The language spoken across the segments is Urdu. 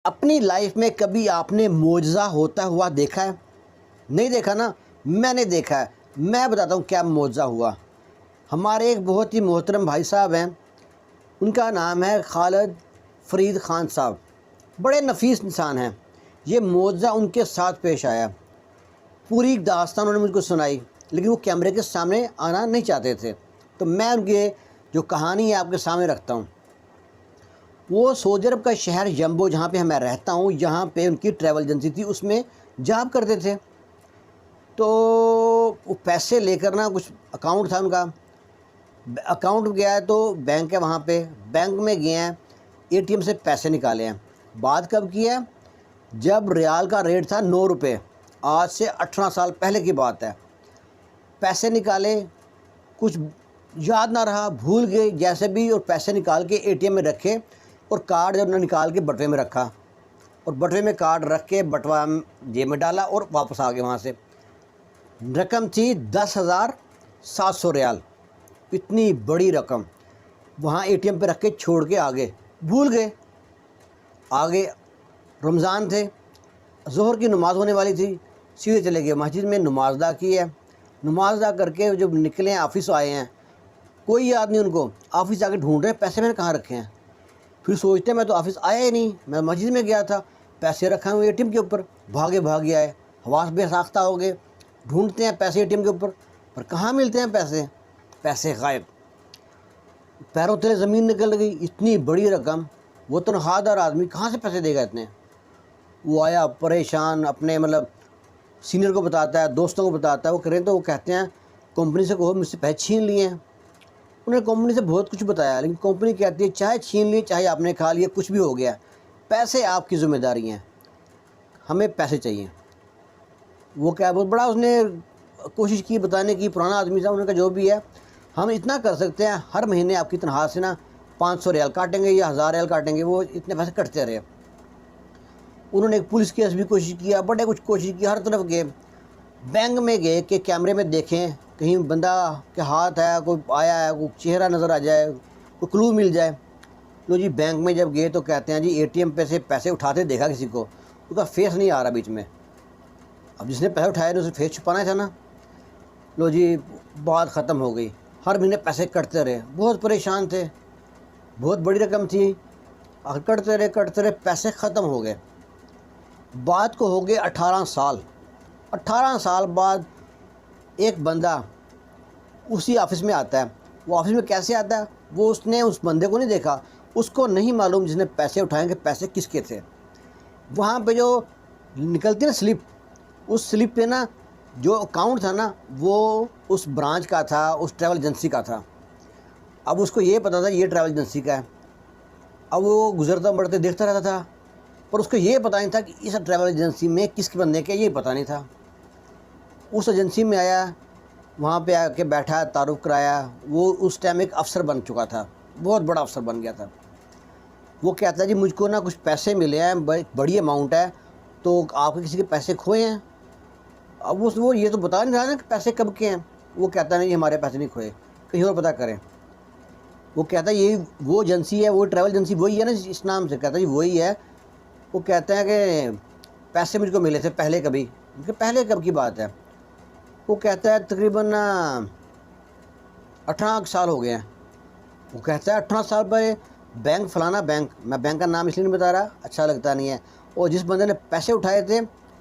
اپنی لائف میں کبھی آپ نے معجزہ ہوتا ہوا دیکھا ہے؟ نہیں دیکھا نا؟ میں نے دیکھا ہے۔ میں بتاتا ہوں کیا معجزہ ہوا۔ ہمارے ایک بہت ہی محترم بھائی صاحب ہیں، ان کا نام ہے خالد فرید خان صاحب، بڑے نفیس انسان ہیں۔ یہ معجزہ ان کے ساتھ پیش آیا، پوری داستان انہوں نے مجھ کو سنائی، لیکن وہ کیمرے کے سامنے آنا نہیں چاہتے تھے، تو میں ان کی جو کہانی ہے آپ کے سامنے رکھتا ہوں۔ وہ سعودی عرب کا شہر جمبو، جہاں پہ میں رہتا ہوں، یہاں پہ ان کی ٹریول ایجنسی تھی، اس میں جاب کرتے تھے۔ تو وہ پیسے لے کر نا، کچھ اکاؤنٹ تھا ان کا، اکاؤنٹ گیا ہے تو بینک ہے وہاں پہ، بینک میں گئے ہیں، اے ٹی ایم سے پیسے نکالے ہیں۔ بات کب کی ہے؟ جب ریال کا ریٹ تھا 9 روپے، آج سے 18 سال پہلے کی بات ہے۔ پیسے نکالے، کچھ یاد نہ رہا، بھول گئے جیسے بھی، اور پیسے نکال کے اے ٹی ایم میں رکھے، اور کارڈ جب نکال کے بٹوے میں رکھا، اور بٹوے میں کارڈ رکھ کے بٹوا جیب میں ڈالا اور واپس آ گئے وہاں سے۔ رقم تھی 10,700 ریال، اتنی بڑی رقم وہاں اے ٹی ایم پہ رکھ کے چھوڑ کے آگے، بھول گئے۔ آگے رمضان تھے، ظہر کی نماز ہونے والی تھی، سیدھے چلے گئے مسجد میں، نماز ادا کی ہے۔ نماز ادا کر کے جب نکلے ہیں، آفس آئے ہیں، کوئی یاد نہیں ان کو، آفس جا کے ڈھونڈ رہے ہیں پیسے میں نے کہاں رکھے ہیں۔ پھر سوچتے ہیں میں تو آفس آیا ہی نہیں، میں مسجد میں گیا تھا، پیسے رکھے ہوئے اے ٹی ایم کے اوپر، بھاگے آئے، حواس بے ساختہ ہو گئے، ڈھونڈتے ہیں پیسے اے ٹی ایم کے اوپر، پر کہاں ملتے ہیں پیسے، پیسے غائب، پیروں تلے زمین نکل گئی، اتنی بڑی رقم، وہ تنخواہ دار آدمی کہاں سے پیسے دے گا اتنے؟ وہ آیا پریشان، اپنے سینئر کو بتاتا ہے، دوستوں کو بتاتا ہے، وہ کریں تو وہ کہتے ہیں کمپنی سے کہو مجھ سے پیسے چھین لیے ہیں۔ انہوں نے کمپنی سے بہت کچھ بتایا، لیکن کمپنی کہتی ہے چاہے چھین لیے، چاہے آپ نے کھا لیا، کچھ بھی ہو گیا، پیسے آپ کی ذمہ داری ہیں، ہمیں پیسے چاہیے۔ وہ کیا بہت بڑا اس نے کوشش کی بتانے کی، پرانا آدمی تھا، انہوں نے کہا جو بھی ہے ہم اتنا کر سکتے ہیں، ہر مہینے آپ کی تنخواہ سے نا 500 ریال کاٹیں گے یا 1000 ریال کاٹیں گے، وہ اتنے پیسے کٹتے رہے۔ انہوں نے ایک پولیس کیس بھی کوشش کیا، بڑے کچھ کوشش کی، ہر طرف گئے، بینک میں گئے کہ کیمرے میں دیکھیں کہیں بندہ کے ہاتھ ہے، کوئی آیا ہے، کوئی چہرہ نظر آ جائے، کوئی کلو مل جائے۔ لو جی بینک میں جب گئے تو کہتے ہیں جی اے ٹی ایم پہ سے پیسے اٹھاتے دیکھا کسی کو، اس کا فیس نہیں آ رہا بیچ میں، اب جس نے پیسے اٹھائے نے اسے فیس چھپانا تھا نا۔ لو جی بات ختم ہو گئی، ہر مہینے پیسے کٹتے رہے، بہت پریشان تھے، بہت بڑی رقم تھی، کٹتے رہے، پیسے ختم ہو گئے۔ بات کو ہو گئے 18 سال۔ 18 سال بعد ایک بندہ اسی آفس میں آتا ہے۔ وہ آفس میں کیسے آتا ہے؟ وہ اس نے اس بندے کو نہیں دیکھا، اس کو نہیں معلوم جس نے پیسے اٹھائیں کہ پیسے کس کے تھے۔ وہاں پہ جو نکلتی نا سلپ، اس سلپ پہ نا جو اکاؤنٹ تھا نا وہ اس برانچ کا تھا، اس ٹریول ایجنسی کا تھا۔ اب اس کو یہ پتہ تھا یہ ٹریول ایجنسی کا ہے، اب وہ گزرتا بڑھتے دیکھتا رہتا تھا، پر اس کو یہ پتہ نہیں تھا کہ اس ٹریول ایجنسی میں کس کے بندے کے، یہ پتہ نہیں تھا۔ اس ایجنسی میں آیا، وہاں پہ آ کے بیٹھا، تعارف کرایا، وہ اس ٹائم ایک افسر بن چکا تھا، بہت بڑا افسر بن گیا تھا۔ وہ کہتا ہے جی مجھ کو نا کچھ پیسے ملے ہیں، بڑی اماؤنٹ ہے، تو آپ کے کسی کے پیسے کھوئے ہیں؟ اب وہ یہ تو بتا نہیں رہا نا کہ پیسے کب کے ہیں۔ وہ کہتا ہے نہیں ہمارے پیسے نہیں کھوئے، کہیں اور پتہ کریں۔ وہ کہتا ہے یہ وہ ایجنسی ہے، وہ ٹریول ایجنسی وہی ہے نا اس نام سے؟ کہتا ہے جی وہی ہے۔ وہ کہتے ہیں کہ پیسے مجھ کو ملے تھے پہلے کبھی، کہ پہلے کب کی بات ہے؟ وہ کہتا ہے تقریباً 18 سال ہو گئے ہیں۔ وہ کہتا ہے 18 سال پہلے بینک فلانا بینک، میں بینک کا نام اس لیے نہیں بتا رہا، اچھا لگتا نہیں ہے، اور جس بندے نے پیسے اٹھائے تھے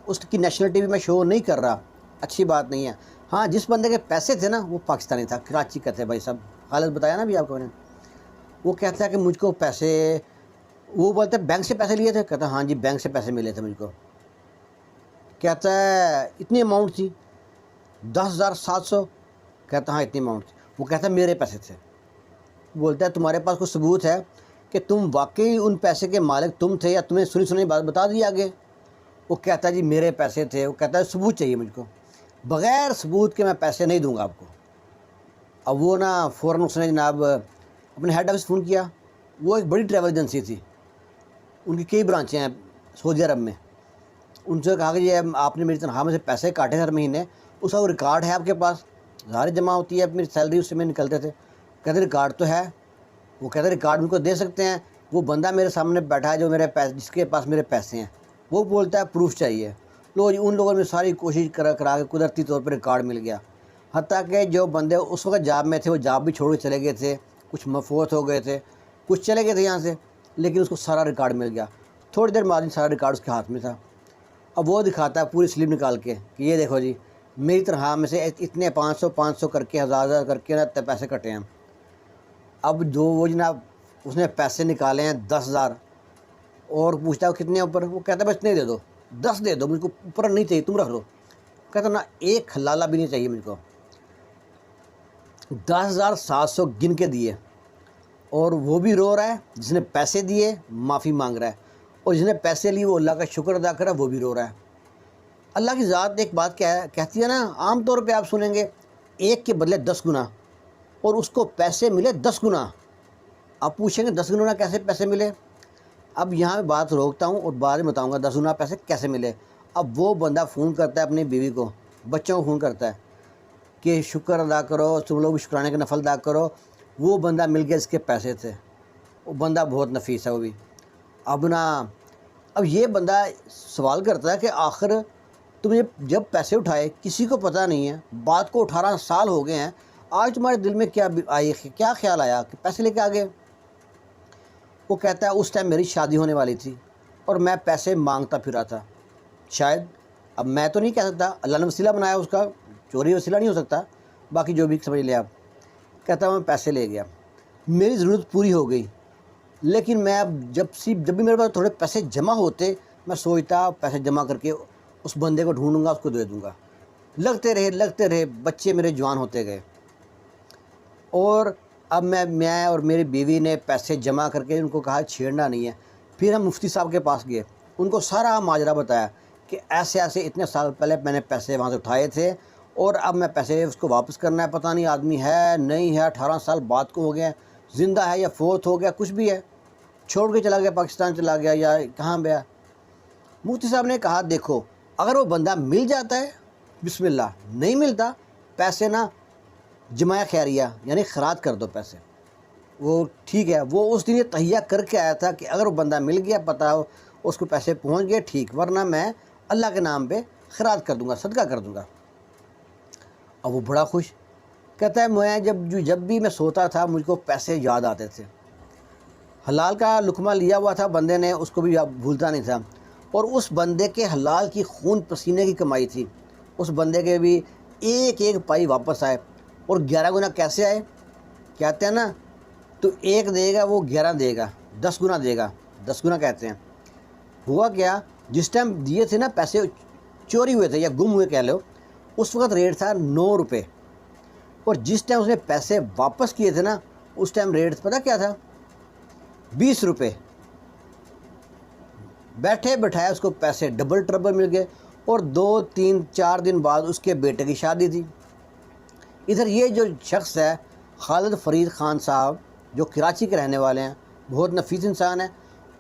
اس کی نیشنلٹی بھی میں شو نہیں کر رہا، اچھی بات نہیں ہے۔ ہاں جس بندے کے پیسے تھے نا وہ پاکستانی تھا، کراچی کا تھے بھائی صاحب، خالد بتایا نا بھی آپ کو نے۔ وہ کہتا ہے کہ مجھ کو پیسے، وہ بولتے ہیں بینک سے پیسے لیے تھے؟ کہتا ہے ہاں جی بینک سے پیسے ملے تھے مجھ کو۔ کہتا ہے اتنی اماؤنٹ تھی 10,700؟ کہتا ہاں اتنی اماؤنٹ تھی۔ وہ کہتا ہے میرے پیسے تھے۔ بولتا ہے تمہارے پاس کوئی ثبوت ہے کہ تم واقعی ان پیسے کے مالک تم تھے، یا تمہیں سنی بات بتا دی آگے؟ وہ کہتا ہے جی میرے پیسے تھے۔ وہ کہتا ہے ثبوت چاہیے مجھ کو، بغیر ثبوت کے میں پیسے نہیں دوں گا آپ کو۔ اب وہ نا فوراً اس نے جناب اپنے ہیڈ آفس فون کیا، وہ ایک بڑی ٹریول ایجنسی تھی، ان کی کئی برانچیں ہیں سعودی عرب میں۔ ان سے کہا کہ یہ آپ نے میری تنخواہ میں سے پیسے کاٹے ہر مہینے، اس کا وہ ریکارڈ ہے آپ کے پاس؟ ظاہر جمع ہوتی ہے میری سیلری، اس سے میں نکلتے تھے۔ کہتے ریکارڈ تو ہے۔ وہ کہتے ریکارڈ ان کو دے سکتے ہیں وہ بندہ میرے سامنے بیٹھا ہے جو میرے پیسے، جس کے پاس میرے پیسے ہیں، وہ بولتا ہے پروف چاہیے. لو جی، ان لوگوں نے ساری کوشش کرا کے قدرتی طور پر ریکارڈ مل گیا. حتیٰ کہ جو بندے اس وقت جاب میں تھے وہ جاب بھی چھوڑ کے چلے گئے تھے، کچھ مفوت ہو گئے تھے، کچھ چلے گئے تھے یہاں سے، لیکن اس کو سارا ریکارڈ مل گیا. تھوڑی دیر بعد سارا ریکارڈ اس کے ہاتھ میں تھا. اب وہ دکھاتا ہے پوری سلپ نکال کے کہ یہ دیکھو جی، میری تنخواہ میں سے اتنے 500 کر کے 1000 کر کے اتنے پیسے کٹے ہیں. اب جو وہ جناب اس نے پیسے نکالے ہیں 10,000، اور پوچھتا ہے کتنے اوپر، وہ کہتا ہے بس اتنے دے دو، 10 دے دو، مجھ کو اوپر نہیں چاہیے، تم رکھ لو. کہتا نا ایک حلالہ بھی نہیں چاہیے مجھ کو. 10,700 گن کے دیے، اور وہ بھی رو رہا ہے، جس نے پیسے دیے معافی مانگ رہا ہے، اور جس نے پیسے لیے وہ اللہ کا شکر ادا کر رہا ہے، وہ بھی رو رہا ہے. اللہ کی ذات ایک بات کیا ہے کہتی ہے نا، عام طور پہ آپ سنیں گے ایک کے بدلے 10 گنا، اور اس کو پیسے ملے 10 گنا. آپ پوچھیں گے 10 گنا کیسے پیسے ملے؟ اب یہاں پہ بات روکتا ہوں اور بعد میں بتاؤں گا 10 گنا پیسے کیسے ملے. اب وہ بندہ فون کرتا ہے اپنی بیوی کو، بچوں کو فون کرتا ہے کہ شکر ادا کرو، تم لوگ بھی شکرانے کا نفل ادا کرو، وہ بندہ مل گیا اس کے پیسے تھے. وہ بندہ بہت نفیس ہے وہ بھی. اب یہ بندہ سوال کرتا ہے کہ آخر تم جب پیسے اٹھائے کسی کو پتہ نہیں ہے، بات کو 18 سال ہو گئے ہیں، آج تمہارے دل میں کیا خیال آیا کہ پیسے لے کے آ گئے؟ وہ کہتا ہے اس ٹائم میری شادی ہونے والی تھی اور میں پیسے مانگتا پھرا تھا. شاید، اب میں تو نہیں کہہ سکتا، اللہ نے وسیلہ بنایا اس کا، چوری وسیلہ نہیں ہو سکتا، باقی جو بھی سمجھ لیں آپ. کہتا میں پیسے لے گیا، میری ضرورت پوری ہو گئی، لیکن میں اب جب بھی میرے پاس تھوڑے پیسے جمع ہوتے، میں سوچتا پیسے جمع کر کے اس بندے کو ڈھونڈوں گا، اس کو دے دوں گا. لگتے رہے بچے میرے جوان ہوتے گئے، اور اب میں اور میری بیوی نے پیسے جمع کر کے ان کو کہا چھیڑنا نہیں ہے. پھر ہم مفتی صاحب کے پاس گئے، ان کو سارا ماجرا بتایا کہ ایسے اتنے سال پہلے میں نے پیسے وہاں سے اٹھائے تھے، اور اب میں پیسے اس کو واپس کرنا ہے، پتہ نہیں آدمی ہے نہیں ہے، 18 سال بعد کو ہو گیا، زندہ ہے یا فوت ہو گیا، کچھ بھی ہے، چھوڑ کے چلا گیا، پاکستان چلا گیا یا کہاں گیا. مفتی صاحب نے کہا دیکھو، اگر وہ بندہ مل جاتا ہے بسم اللہ، نہیں ملتا پیسے نا جمعہ خیریہ یعنی خیرات کر دو پیسے. وہ ٹھیک ہے، وہ اس دن یہ تہیہ کر کے آیا تھا کہ اگر وہ بندہ مل گیا، پتہ ہو اس کو پیسے پہنچ گئے ٹھیک، ورنہ میں اللہ کے نام پہ خیرات کر دوں گا، صدقہ کر دوں گا. اب وہ بڑا خوش، کہتا ہے میں جب بھی میں سوتا تھا مجھ کو پیسے یاد آتے تھے. حلال کا لقمہ لیا ہوا تھا بندے نے، اس کو بھی بھولتا نہیں تھا، اور اس بندے کے حلال کی خون پسینے کی کمائی تھی. اس بندے کے بھی ایک پائی واپس آئے، اور 11 گنا کیسے آئے؟ کہتے ہیں نا تو 1 دے گا وہ 11 دے گا، 10 گنا دے گا، 10 گنا کہتے ہیں. ہوا کیا، جس ٹائم دیے تھے نا پیسے چوری ہوئے تھے یا گم ہوئے کہہ لو، اس وقت ریٹ تھا 9 روپے، اور جس ٹائم اس نے پیسے واپس کیے تھے نا اس ٹائم ریٹ پتہ کیا تھا؟ 20 روپے. بیٹھے بٹھائے اس کو پیسے ڈبل ٹربل مل گئے، اور 2 3 4 دن بعد اس کے بیٹے کی شادی تھی. ادھر یہ جو شخص ہے خالد فرید خان صاحب، جو کراچی کے رہنے والے ہیں، بہت نفیس انسان ہے،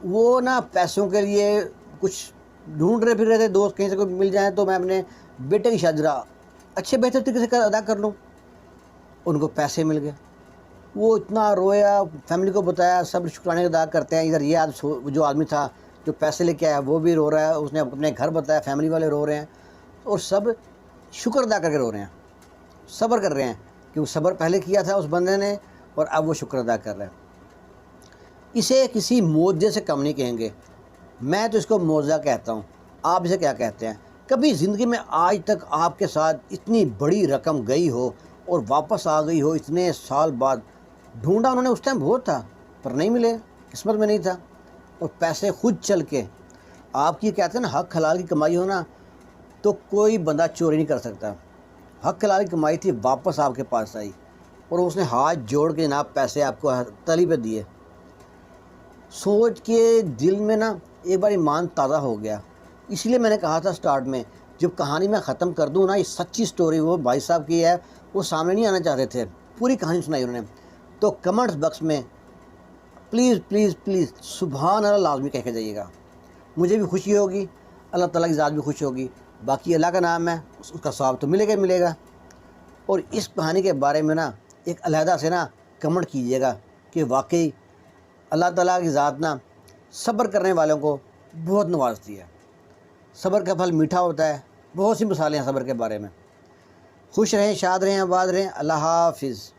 وہ نا پیسوں کے لیے کچھ ڈھونڈ رہے پھر رہے تھے، دوست کہیں سے کوئی مل جائیں تو میں اپنے بیٹے کی شادی اچھے بہتر طریقے سے ادا کر لوں. ان کو پیسے مل گئے، وہ اتنا رویا، فیملی کو بتایا، سب شکرانے ادا کرتے ہیں. ادھر یہ جو آدمی تھا جو پیسے لے کے آیا وہ بھی رو رہا ہے، اس نے اپنے گھر بتایا، فیملی والے رو رہے ہیں، اور سب شکر ادا کر کے رو رہے ہیں، صبر کر رہے ہیں کہ وہ صبر پہلے کیا تھا اس بندے نے، اور اب وہ شکر ادا کر رہے ہیں. اسے کسی معجزے سے کم نہیں کہیں گے، میں تو اس کو معجزہ کہتا ہوں. آپ اسے کیا کہتے ہیں؟ کبھی زندگی میں آج تک آپ کے ساتھ اتنی بڑی رقم گئی ہو اور واپس آ گئی ہو اتنے سال بعد؟ ڈھونڈا انہوں نے اس ٹائم بہت تھا پر نہیں ملے، قسمت میں نہیں تھا، اور پیسے خود چل کے. آپ کی کہتے ہیں نا حق حلال کی کمائی ہونا، تو کوئی بندہ چوری نہیں کر سکتا. حق حلال کی کمائی تھی، واپس آپ کے پاس آئی، اور اس نے ہاتھ جوڑ کے جناب پیسے آپ کو تلی پہ دیے. سوچ کے دل میں نا ایک بار ایمان تازہ ہو گیا. اس لیے میں نے کہا تھا سٹارٹ میں، جب کہانی میں ختم کر دوں نا، یہ سچی سٹوری وہ بھائی صاحب کی ہے، وہ سامنے نہیں آنا چاہتے تھے، پوری کہانی سنائی انہوں نے. تو کمنٹس باکس میں پلیز پلیز پلیز سبحان اللہ لازمی کہہ کے جائیے گا، مجھے بھی خوشی ہوگی، اللہ تعالیٰ کی ذات بھی خوش ہوگی. باقی اللہ کا نام ہے، اس کا ثواب تو ملے گا ملے گا. اور اس کہانی کے بارے میں نا ایک علیحدہ سے نا کمنٹ کیجیے گا کہ واقعی اللہ تعالیٰ کی ذات نا صبر کرنے والوں کو بہت نوازتی ہے. صبر کا پھل میٹھا ہوتا ہے. بہت سی مثالیں ہیں صبر کے بارے میں. خوش رہیں، شاد رہیں، آباد رہیں. اللہ حافظ.